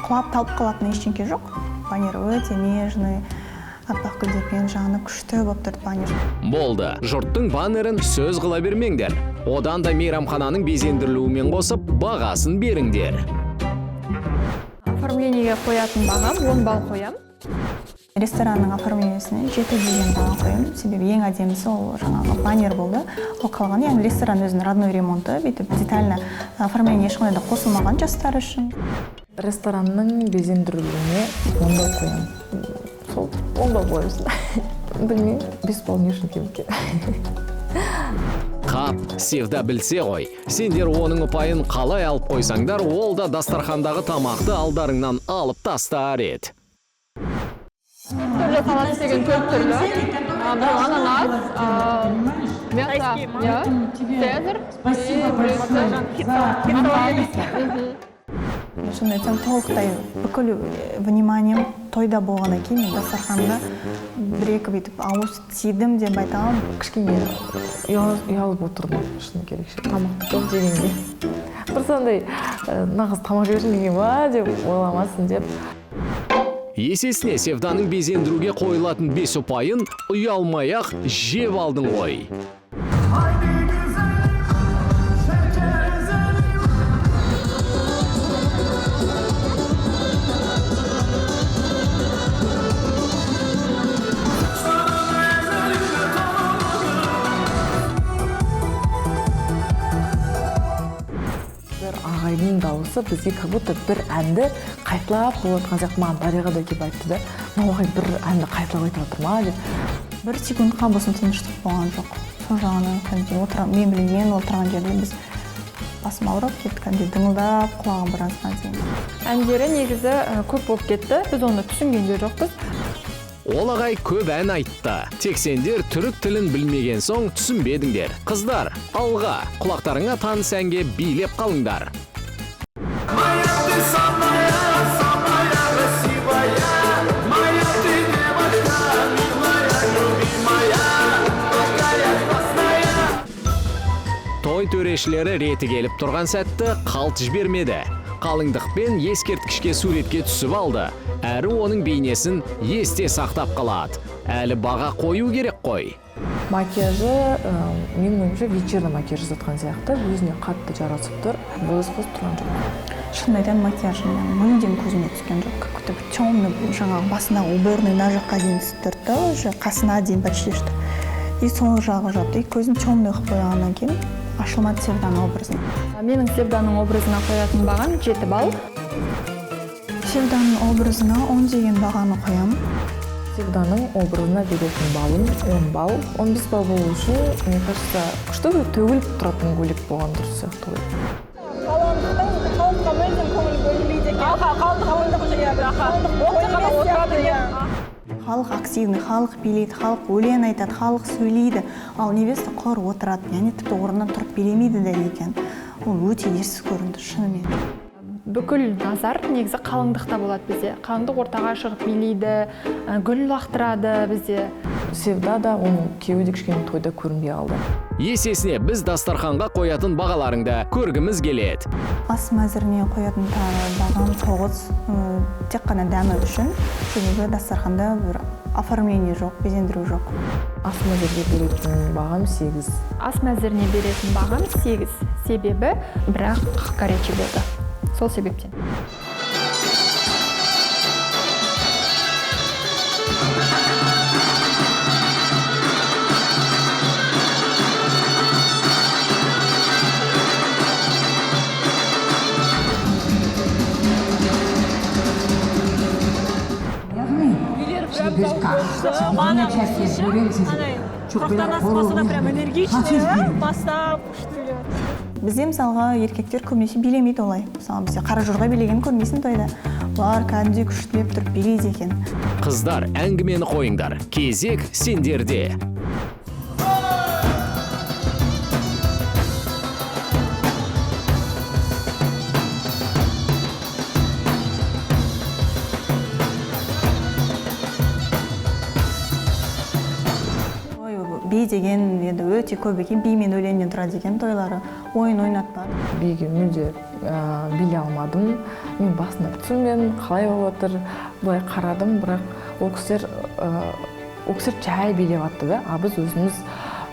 B: құлап талып қалатын ештеңке жоқ. Баннер өте нежный, аппақ гүлдермен жаны күшті болып тұрды баннер.
A: Болды, жұрттың баннерін сөз қыла бермеңдер. Одан да мейрамхананың безендірілуімен қосып, бағасын беріңдер.
D: Оформлениеге қоятын бағам 10 балл қоям.
B: Ресторанның оформлениесіне 7 деген баға қоямын. Себебі ең әдемісі ол жаңағы баннер болды. Ол қалған, яғни ресторан өзінің родной ремонты, бүйтіп детально оформление ешқандай да қосылмаған жастар үшін.
C: Ресторанның безендірілуіне 10 балл қоямын. Сол 10 балл қойысын. Білмеймін, 5 балл не үшін кемке.
A: Қап, Севда білсе ғой, сендер оның ұпайын қалай алып қойсаңдар, ол да дастархандағы тамақты алдарыңнан алып тастар еді.
D: Түрлі салат істеген 4 түрлі. Бұл ананас, мята, цезарь,
B: Шынын айтсам, толықтай бүкіл вниманием тойда болғаннан кейін дастарханда бір-екі бүйтіп ауыз тидім деп айтамын.
C: Кішкене ұялып отырдым, шыны керекше, тамақты көп жегенге. Бір сондай нағыз тамақ жеушін деген ба деп ойламасын деп.
A: Есесіне Севданың безендіруге қойылатын 5 ұпайын ұялмай-ақ жеп алдың ғой.
C: Ағайдың дауысы бізге как будто бір әнді қайталап қойған сияқты маған Дариға да келіп айтты да, ағай бір әнді қайталап айтып жатыр ма деп.
B: Бір секундқа болсын тыныштық болған жоқ. Сол жағынан мен білген отырған жерде біз басым ауырып кетті, дыңылдап құлағым біразға дейін.
D: Әндері негізі көп болып кетті, біз оны түсінген де жоқпыз.
A: Ол ағай көп ән айтты. Тек сендер түрік тілін білмеген соң түсінбедіңдер. Қыздар, алға, құлақтарыңа таныс әнге билеп қалыңдар. Той төрешілері реті келіп тұрған сәтті қалт жібермеді. Қалыңдықпен ескерткішке суретке түсіп алды. Әрі оның бейнесін есте сақтап қалады. Әлі баға қою керек қой.
C: Макияжы, менің ойымша вечерді макияж жасатқан сияқты, өзіне қатты жарасып тұр, бос-бос тұрған жоқ.
B: Шын айтам, макияжы мүлдем көзіме түскен жоқ. Как-то темный, жаңағы басындағы уборный на жаққа дейін түсіп тұрды, қасына дейін почти что. И сол жағы жапты, көзім темный қылып қойғаннан кейін ашылмады Севданың образын.
D: Менің Севданың образына қоятын бағам 7 балл.
B: Севданың образына 10 деген бағаны қоямын.
C: Севданың образына беретін балым 10 балл. 15 балл болу үшін, мне кажется, күшті төгіліп тұратын көйлек болған дұрыс сияқты ғой.
H: Қалдыққа мүлдем көңіл бөлінбейді екен.
B: Халық активный, халық билейді, халық өлең айтады, халық сөйлейді. Ал невеста құр отырады, яғни тіпті орнынан тұрып билемейді де екен. Ол өте ерсіз көрінді, шынымен.
D: Бүкіл назар негізі қалыңдықта болады бізде. Қалыңдық ортаға шығып билейді, гүл лақтырады бізде.
C: Севда да оның күйеуі де кішкене тойда көрінбей қалды.
A: Есесіне біз дастарханға қоятын бағаларыңды көргіміз келеді.
B: Ас мәзіріне қоятын бағам 9, тек қана дәмі үшін. Себебі дастарханда бір оформление жоқ, безендіру жоқ.
C: Ас мәзірге беретін бағам 8.
D: Ас мәзіріне беретін бағам 8. Себебі бірақ горячий болды. Сол себептен.
J: Без
I: Ана Тоқтан аспасына прям энергичный, бастап, күштілі.
B: Бізде мысалға еркектер көбінесе билемейді олай. Мысалы бізде қара жорға билеген көрмейсің тойда. Олар кәдімгідей күштілеп тұрып билейді екен.
A: Қыздар, әңгімені қойыңдар. Кезек сендерде.
B: Би деген енді өте көп екен, би мен өлеңнен тұрады екен тойлары. Ойын ойнатпады.
C: Биге мүлде билей алмадым. Мен басында түсінбедім, қалай болып жатыр, былай қарадым, бірақ ол кісілер жай билеп жатты да, а біз өзіміз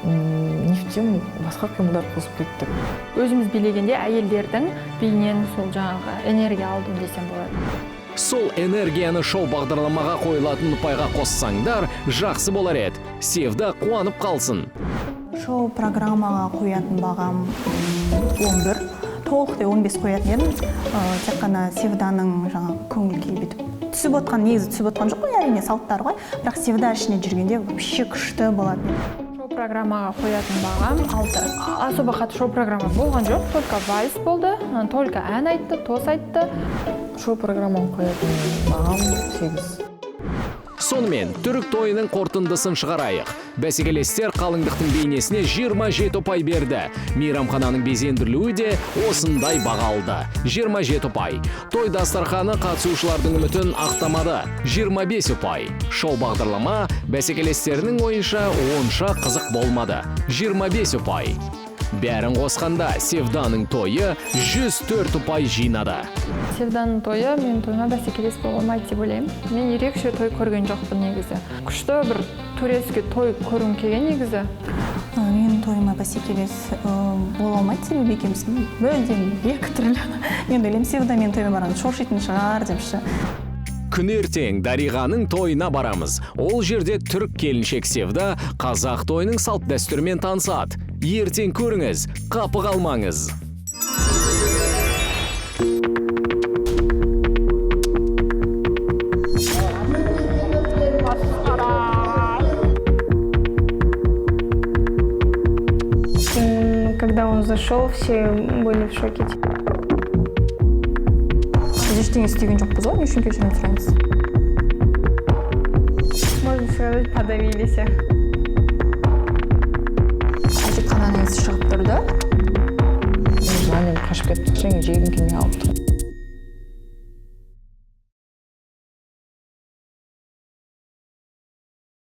C: нефтем басқа қимылдар қосып кеттік.
D: Өзіміз билегенде әйелдердің биінен сол жаңағы энергия алдым десем болады.
A: Сол энергияны шоу бағдарламаға қойылатын ұпайға қоссаңдар, жақсы болар еді. Севда қуанып қалсын.
B: Шоу программаға қоятын бағам 11. Толықтай 15 қоятын едім. Тек қана Севданың жаңағы көңіл күй бітіп. Түсіп отқан, негізі түсіп отқан жоқ қой, әрине салттар ғой. Бірақ Севда ішіне жүргенде вообще күшті болады.
D: Шоу программаға қоятын бағам 6. Особо қатты шоу программа болған жоқ, только вальс болды, только ән айтты, тос айтты.
C: Шоу программаны қоятын бағам 8.
A: Сонымен, түрік тойының қорытындысын шығарайық. Бәсекелестер қалыңдықтың бейнесіне 27 ұпай берді. Мейрамхананың безендірілуі де осындай бағалды. 27 ұпай. Той дастарханы қатысушылардың үмітін ақтамады. 25 ұпай. Шоу бағдарлама бәсекелестерінің ойынша онша қызық болмады. 25 ұпай. Бәрін қосқанда Севданың тойы 104 ұпай жинады.
D: Севданың тойы мен тойыма бәсекелес бола алмайды деп ойлаймын. Мен ерекше той көрген жоқпын негізі. Күшті бір турецкий той көргім келген негізі.
B: Менің тойыма бәсекелес бола алмайды, себебі екеуміз мүлдем екі түрлі. Мен ойлаймын, Севда мен тойыма барған шошитын шығар депші.
A: Күнертең Дариғаның тойына барамыз. Ол жерде түрік келіншек Севда қазақ тойының салт дәстүрімен танысады. Ертең көріңіз, қапы қалмаңыз.
E: Когда он зашел, все были в шоке.
B: Біз ештеңе істеген жоқпыз ғой, не үшін кешірім сұраймыз?
E: Можно сказать, подавились.
D: Әжетхананың есі шығып тұрды.
C: Мен қашып кеттім, жегім келмей қалыпты.